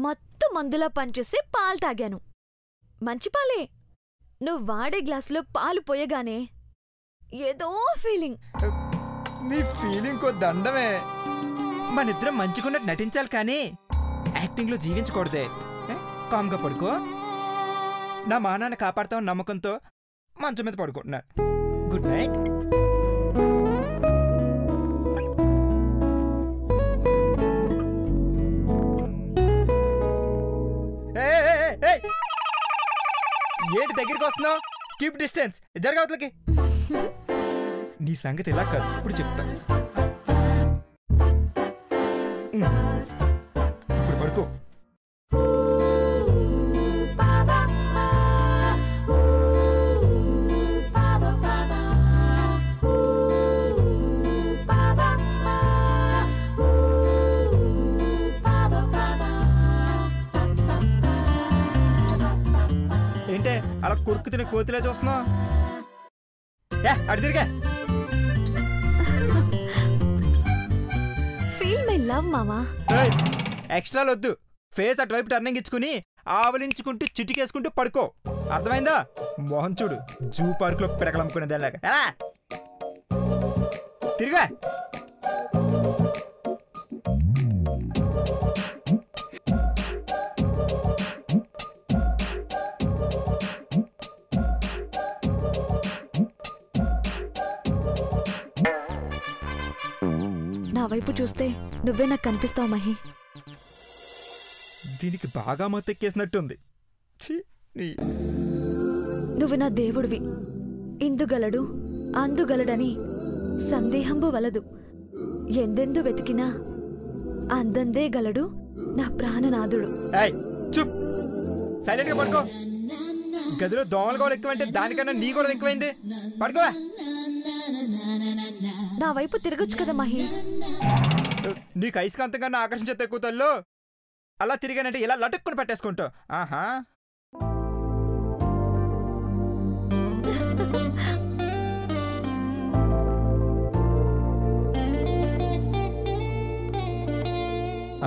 మత్తు మందులా పనిచేసి పాలు తాగాను. మంచి పాలే. నువ్వు వాడే గ్లాసులో పాలు పోయగానే ఏదో ఫీలింగ్. నీ ఫీలింగ్ కో దండమే. మనిద్దరం మంచిగున్నట్టు నటించాలి కానీ యాక్టింగ్లో జీవించకూడదే. కామ్గా పడుకో. నా మానాన్ని కాపాడుతామని నమ్మకంతో మంచం మీద పడుకుంటున్నా. Good night. ఏంటి దగ్గరికి వస్తున్నావు? Keep distance. జరగవతలకి. నీ సంగతి ఇలా కాదు, ఇప్పుడు చెప్తా. ఇప్పుడు పడుకో. ఏంటే అలా కొరుకు తినే కోతిలా చూస్తున్నావు? అటు తిరిగా. ఫీల్ మై లవ్ మామా. ఎక్స్ట్రాలు వద్దు. ఫేస్ అటువైపు టర్నింగ్ ఇచ్చుకుని ఆవలించుకుంటూ చిటికేసుకుంటూ పడుకో. అర్థమైందా? మోహన్ చూడు, జూ పార్క్ లో పిడకలమ్ముకునేదాలాగా. తిరిగా. నా వైపు చూస్తే నువ్వే నాకు కనిపిస్తావు మహి. దీనికి బాగా మత్తెక్కేసినట్టుంది. నువ్వు నా దేవుడివి. ఇందుగలడు అందుగలడని సందేహంబు వలదు. ఎందెందు వెతికినా అందందే గలడు నా ప్రాణనాథుడు. చూప్. సైలెంట్ గా పడుకో. గదిలో దోమలు కూడా ఎక్కువంటే దానికన్నా నీ కూడా ఎక్కువైంది. పడుకో. నా వైపు తిరగొచ్చు కదా మహి. నీకు ఐస్కాంతంగా ఆకర్షించే తక్కువ తల్లు. అలా తిరిగానంటే ఇలా లటుక్కుని పట్టేసుకుంటావు. ఆహా.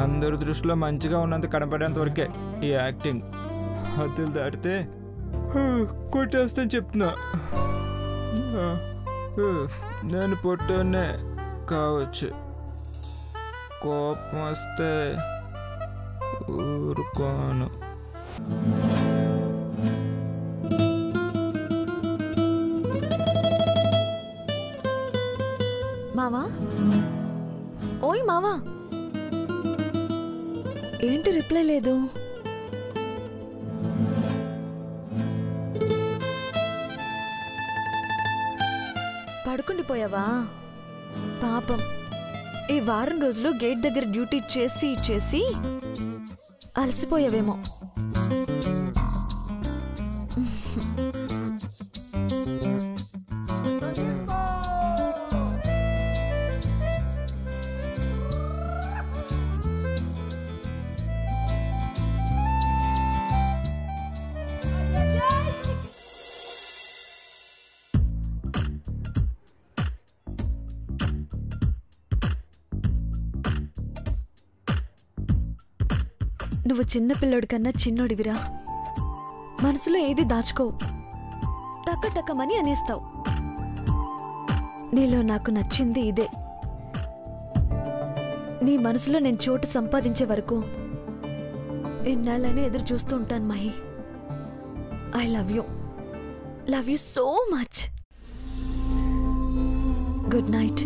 అందరి దృష్టిలో మంచిగా ఉన్నంత కనపడేంత వరకే ఈ యాక్టింగ్. హద్దులు దాటితే కొట్టేస్తాను చెప్తున్నా. నేను పొట్టనే కావచ్చు, కోపం వస్తే ఊరుకోను. మావా, ఓయ్ మావా, ఏంటి రిప్లై లేదు? పడుకుండిపోయావా? పాపం, ఈ వారం రోజులు గేట్ దగ్గర డ్యూటీ చేసి చేసి అలసిపోయావేమో. నువ్వు చిన్నపిల్లడి కన్నా చిన్నోడివిరా. మనసులో ఏది దాచుకోవు, టక్కటక్కమని అనేస్తావు. నీలో నాకు నచ్చింది ఇదే. నీ మనసులో నేను చోటు సంపాదించే వరకు ఎన్నాళ్ళని ఎదురు చూస్తూ ఉంటాను Mahi. I love you so much. Good night.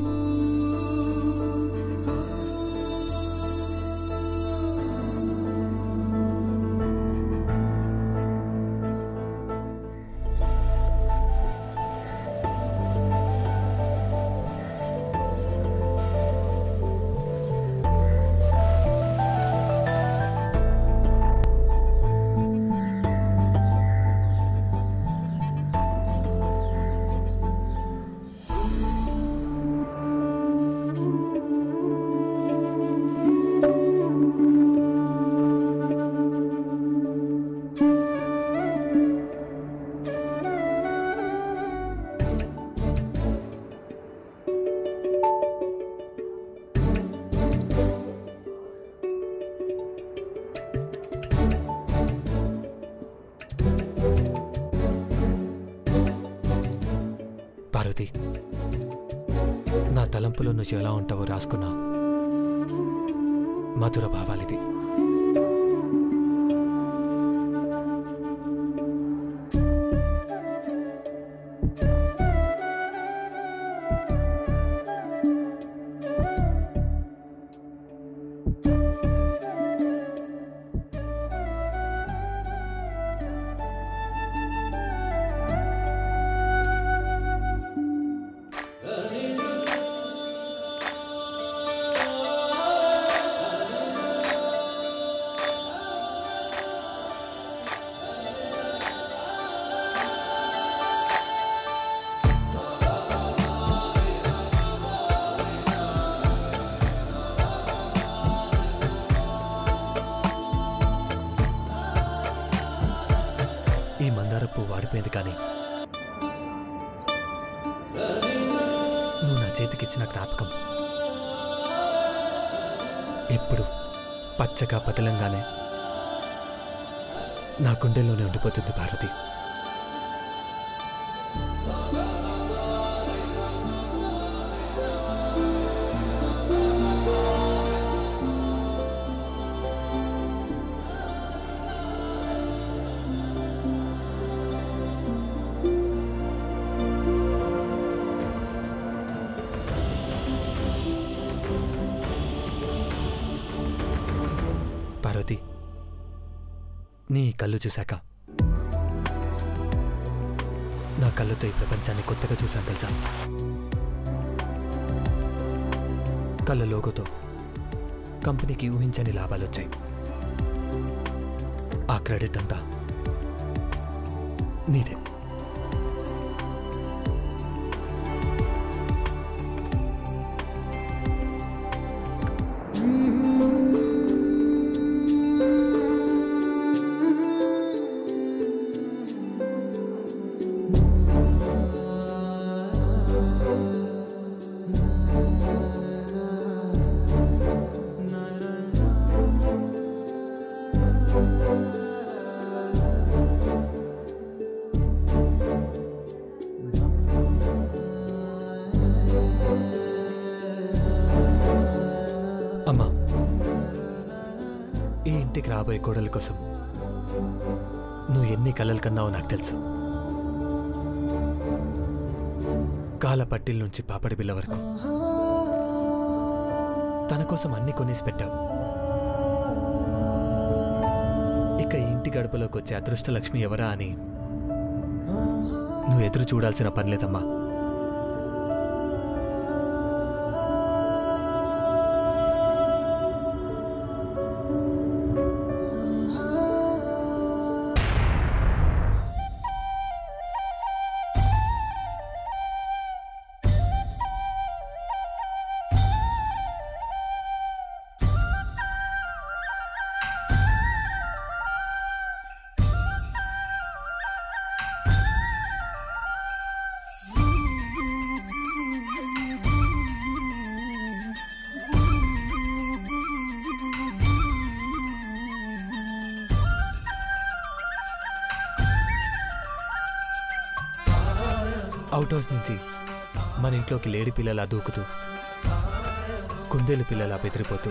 Parvati, నా తలంపులో నువ్వు ఎలా ఉంటావో రాసుకున్నా మధుర భావాలివి. ఈ మందార పువ్వు వాడిపోయింది, కానీ నువ్వు నా చేతికిచ్చిన జ్ఞాపకం ఎప్పుడు పచ్చగా పతలంగానే నా గుండెల్లోనే ఉండిపోతుంది పార్వతి. పార్వతి, నీ కళ్ళు చూశాక నా కళ్ళతో ఈ ప్రపంచాన్ని కొత్తగా చూశాను తెలుసా. కళ్ళ లోగోతో కంపెనీకి ఊహించని లాభాలు వచ్చాయి. ఆ క్రెడిట్ అంతా నీదే. అమ్మా, ఈ ఇంటికి రాబోయే కోడల కోసం నువ్వు ఎన్ని కలలు కన్నావో నాకు తెలుసు. కాల పట్టిల నుంచి పాపడి బిల్ల వరకు తన కోసం అన్ని కొనేసి పెట్టావు. ఇక ఈ ఇంటి గడపలోకి వచ్చే అదృష్టలక్ష్మి ఎవరా అని నువ్వు ఎదురు చూడాల్సిన పనిలేదమ్మా. అవుట్ హౌస్ నుంచి మన ఇంట్లోకి లేడి పిల్లలా దూకుతూ, కుందేలు పిల్లలా బెదిరిపోతూ,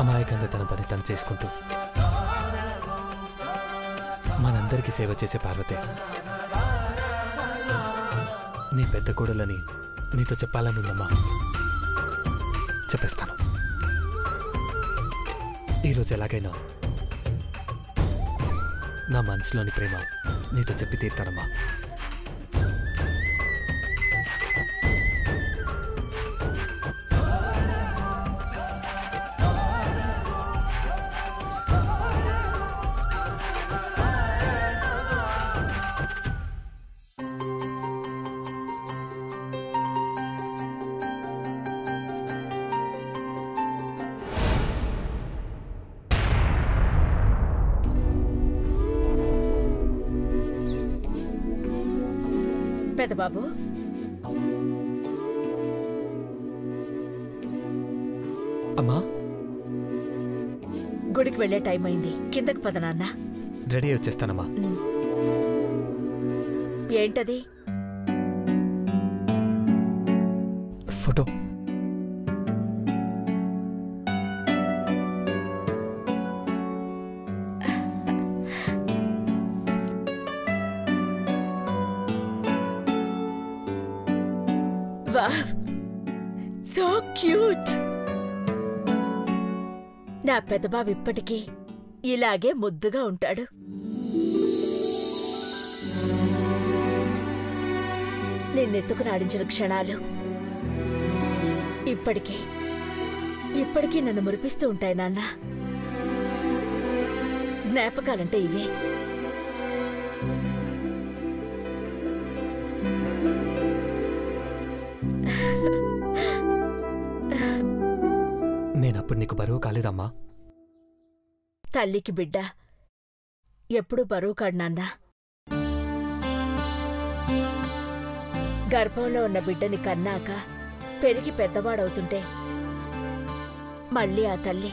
అమాయకంగా తన పని తను చేసుకుంటూ మనందరికీ సేవ చేసే పార్వతే, నీ పెద్ద కోడలని నీతో చెప్పాలని ఉందమ్మా. చెప్పేస్తాను. ఈరోజు ఎలాగైనా నా మనసులోని ప్రేమ నీతో చెప్పి తీరుతానమ్మా. పెద్దబాబు, అమ్మా, గుడికి వెళ్లే టైం అయింది. కిందకి పద నాన్న. రెడీ వచ్చేస్తానమ్మా. ఏంటది? ఫోటో. Wow, so cute. నా పెదబాబు ఇప్పటికీ ఇలాగే ముద్దుగా ఉంటాడు. నిన్నెత్తుకుని ఆడించిన క్షణాలు ఇప్పటికీ నన్ను మురిపిస్తూ ఉంటాయి నాన్న. జ్ఞాపకాలంటే ఇవే. నేనప్పుడు నీకు బరువు కాలేదమ్మా? తల్లికి బిడ్డ ఎప్పుడు బరువు కాడు నాన్న. గర్భంలో ఉన్న బిడ్డని కన్నాక పెరిగి పెద్దవాడవుతుంటే మళ్ళీ ఆ తల్లి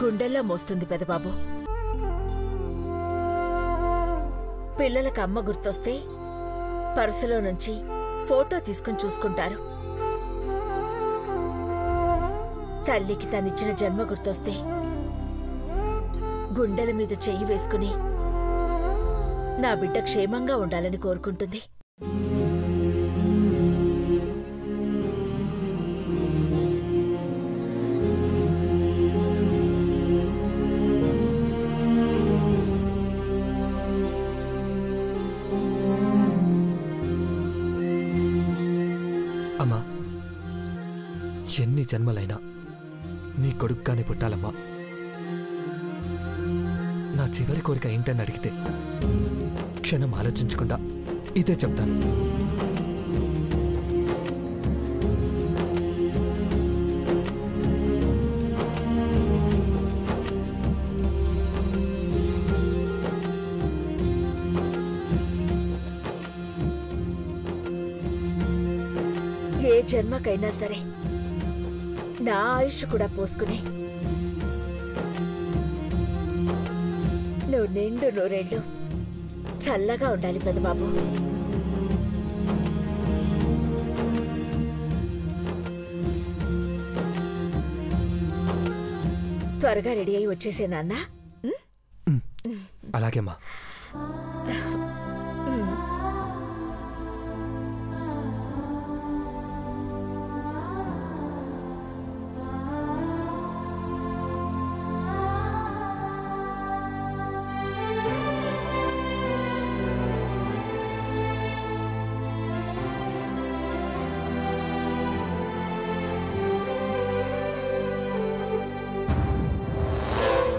గుండెల్లో మోస్తుంది పెదబాబు. పిల్లలకు అమ్మ గుర్తొస్తే పర్సులో నుంచి ఫోటో తీసుకుని చూసుకుంటారు. తల్లికి తనిచ్చిన జన్మ గుర్తొస్తే గుండెల మీద చెయ్యి వేసుకుని నా బిడ్డ క్షేమంగా ఉండాలని కోరుకుంటుంది. అమ్మా, ఎన్ని జన్మలైనా నీ కొడుకుగానే పుట్టాలమ్మా. నా చివరి కోరిక ఏంటని అడిగితే క్షణం ఆలోచించకుండా ఇదే చెప్తాను. ఏ జన్మకైనా సరే నా ఆయుష్ కూడా పోసుకుని నువ్వు నిండు నూరేళ్ళు చల్లగా ఉండాలి పెదబాబు. త్వరగా రెడీ అయి వచ్చేసే నాన్న. అలాగేమ్మా.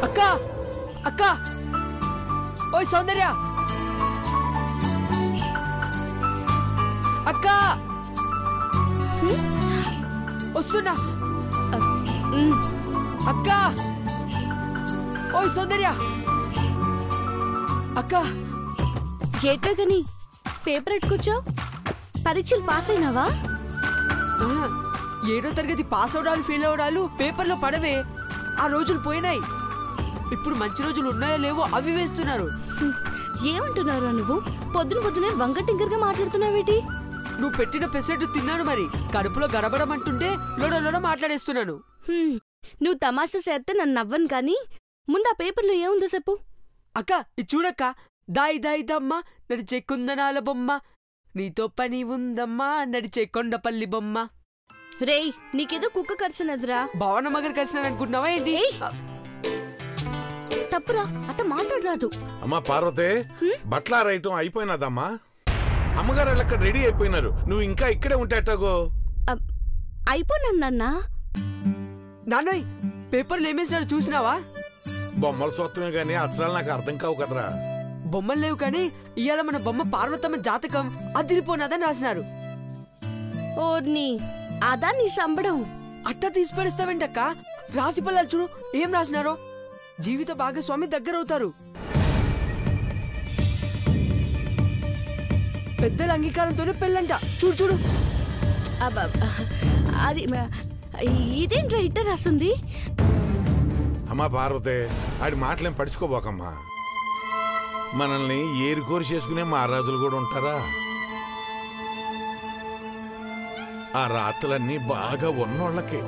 అక్క అక్క, ఓయ్ సౌందర్య అక్క, వస్తున్నా అక్క. ఓయ్ సౌందర్య అక్క. ఏటో గని పేపర్ ఎట్టుకొచ్చావు? పరీక్షలు పాస్ అయినావా? 7వ తరగతి పాస్ అవడాలు ఫెయిల్ అవడాలు పేపర్లో పడవే. ఆ రోజులు పోయినాయి. ఇప్పుడు మంచి రోజులు ఉన్నాయో లేవో అవి వేస్తున్నారు. ఏమంటున్నారా నువ్వు? పొద్దునే వంగటింకర్గా మాట్లాడుతున్నావేటి? నువ్వు పెట్టిన పెసెట్ తిన్నాను, మరి కడుపులో గడబడమంటుంటే లోడ మాట్లాడేస్తున్నాను. నువ్వు తమాషా చేస్తే నన్ను నవ్వను కానీ ముందు ఆ పేపర్లో ఏముందో చెప్పు. అక్క ఇది చూడక్క. దాయి దాయి దమ్మ నడిచే కుందనాల బొమ్మ, నీతో పని ఉందమ్మా నడిచే కొండపల్లి బొమ్మ. రేయ్, నీకేదో కుక్క కరిసినదిరా. భవన మగర్ కలిసినారనుకుంటున్నావా ఏంటి? తప్పురా, అట్ట మాట్లాడరాదు. అమ్మా పార్వతే, బట్ల రైటం అయిపోయినదమ్మా. అమ్మగారు వాళ్ళు అక్కడ రెడీ అయిపోయినారు. నువ్వు ఇంకా ఇక్కడే ఉంటాగో. అయిపోయినన్నా. నాన్నయ్, పేపర్లు ఏమేసినారు చూసినావా? బొమ్మల సొత్తమే గానీ అసలు నాకు అర్థం కావు కదరా. బొమ్మలు లేవు కానీ ఇవాళ మన బొమ్మ పార్వతమ్మ జాతకం అదిరిపోనాదని రాసినారు. ఓర్ని, అదా నీ సంబడం? అట్టా తీసిపడిస్తావేంటక్క? రాసి పల్లాలు చూడు ఏం రాసినారో. జీవిత భాగస్వామి దగ్గరవుతారు, పెద్దల అంగీకారంతోనే పెళ్ళంట. చూడు చూడు. అది ఇదేంట్రా ఇట్ట రాసుంది? అమ్మా పార్వతే, ఆడి మాటలేం పడుచుకోబోకమ్మా. మనల్ని ఏరుకోరు చేసుకునే మహారాజులు కూడా ఉంటారా? ఆ రాత్రులన్నీ బాగా ఉన్నోళ్ళకే.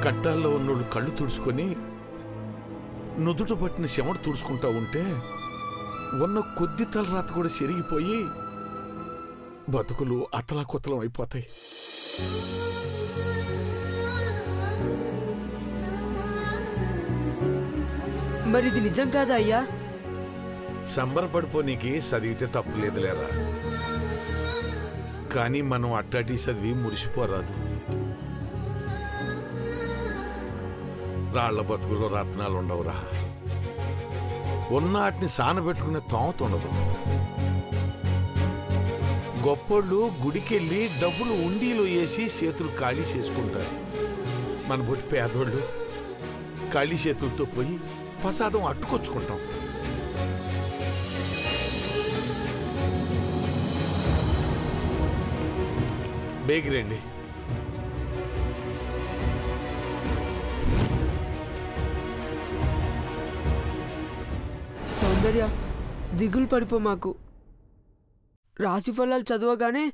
కట్టాల్లో ఉన్నోళ్ళు కళ్ళు తుడుచుకొని నుదుట పట్టిన చెమట తుడుచుకుంటా ఉంటే ఉన్న కొద్ది తలరాత కూడా చెరిగిపోయి బతుకులు అతలాకుతలం అయిపోతాయి. మరి ఇది నిజం కాదా అయ్యా? సంబరపడిపోనీకి చదివితే తప్పులేదులేరా, కానీ మనం అట్టాటి చదివి మురిసిపోరాదు. రాళ్ల బతుకులో రత్నాలు ఉండవురా. ఉన్నవాటిని సానబెట్టుకునే తోమతుండదు. గొప్పోళ్ళు గుడికెళ్ళి డబ్బులు ఉండీలో వేసి చేతులు ఖాళీ చేసుకుంటారు. మన బొట్టి పేదోళ్ళు ఖాళీ చేతులతో పోయి ప్రసాదం అట్టుకొచ్చుకుంటాం. బేగిరండి. సౌందర్య, దిగులు పడిపో మాకు. రాశి ఫలాలు చదవగానే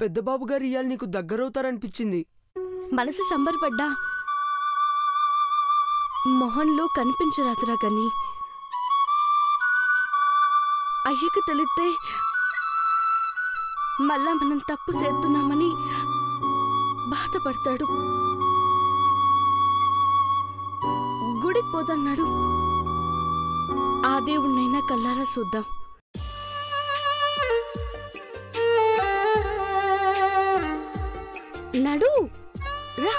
పెద్దబాబు గారు ఇయాల నీకు దగ్గరవుతారనిపించింది. మనసు సంబరపడ్డా మొహంలో కనిపించరాదురా గని. అయ్యకు తెలిస్తే మళ్ళా మనం తప్పు చేస్తున్నామని బాధపడతాడు. గుడికి పోదన్నాడు. ఆ దేవుణ్ణైనా కల్లారా చూద్దాం. నడు రా.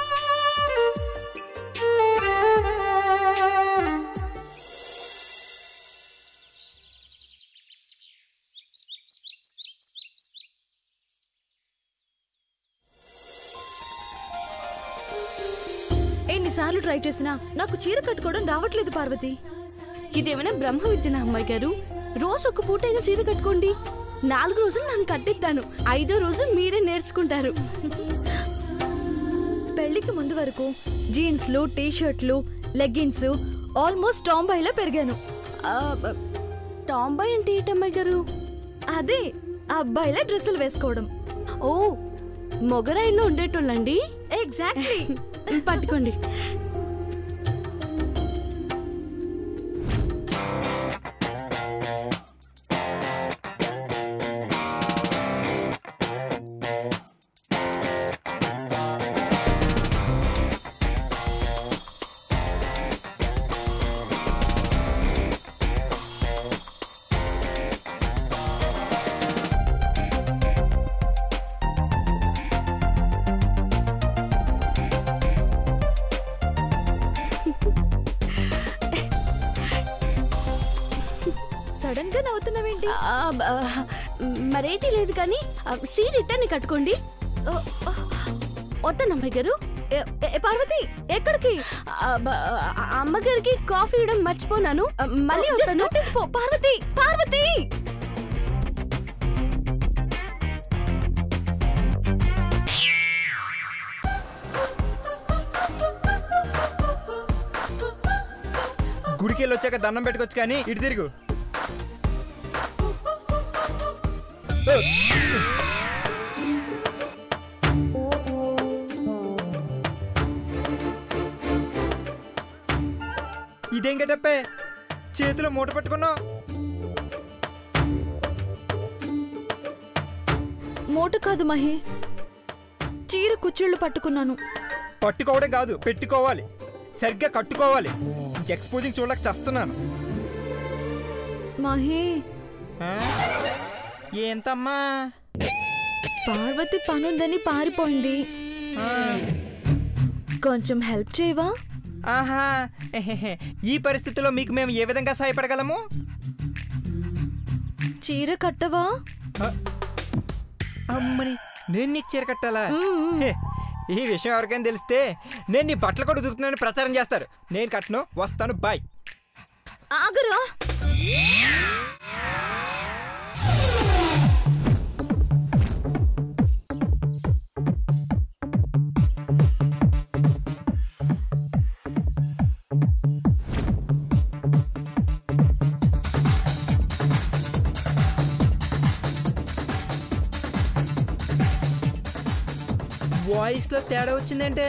ఎన్నిసార్లు ట్రై చేసినా నాకు చీర కట్టుకోవడం రావట్లేదు పార్వతి. ఇదేమైనా బ్రహ్మ విద్యనా అమ్మాయి గారు? రోజు ఒక పూటైనా చీర కట్టుకోండి. 4 రోజులు నన్ను కట్టిస్తాను. 5వ రోజు మీరే నేర్చుకుంటారు. పెళ్లికి ముందు వరకు జీన్స్లు, టీషర్ట్లు, లెగ్గిన్స్, ఆల్మోస్ట్ టాంబాయ్లా పెరిగాను. టాంబాయ్ అంటే ఏంటమ్మాయి గారు? అదే అబ్బాయిలా డ్రెస్సులు వేసుకోవడం. ఓ, మొగరాయిలో ఉండేటోళ్ళండి. ఎగ్జాక్ట్లీ. పట్టుకోండి. సడన్ గా నవ్వుతున్నావేంటి? మరేటి లేదు కానీ సీర ఇట్టని కట్టుకోండి. వద్దనమ్మాయి గారు. పార్వతి, ఎక్కడికి? అమ్మగారికి కాఫీ ఇవ్వడం మర్చిపోనాను. మళ్ళీ పార్వతి, పార్వతి. గుడికి వెళ్ళి వచ్చాక దండం పెట్టుకోవచ్చు, కానీ ఇటు తిరుగు. ఇదేం గెటప్పే, చేతిలో మూట పట్టుకున్నావు? మూట కాదు మహి, చీర కుచ్చిళ్ళు పట్టుకున్నాను. పట్టుకోవడం కాదు, పెట్టుకోవాలి. సరిగ్గా కట్టుకోవాలి. ఎక్స్పోజింగ్ చూడలేక చస్తున్నాను. మహి, ఏంతమ్మా? పార్వతి పనుందని పారిపోయింది. కొంచెం హెల్ప్ చేయవా? ఆహా, ఈ పరిస్థితిలో మీకు మేము ఏ విధంగా సహాయపడగలము? చీర కట్టవా? అమ్మని, నేను నీకు చీర కట్టాలా? ఈ విషయం ఎవరికైనా తెలిస్తే నేను నీ బట్టలు కూడా ఉదుకుతున్నానని ప్రచారం చేస్తారు. నేను కట్టను, వస్తాను, బాయ్. ఆగరా. వాయిస్ లో తేడా వచ్చిందంటే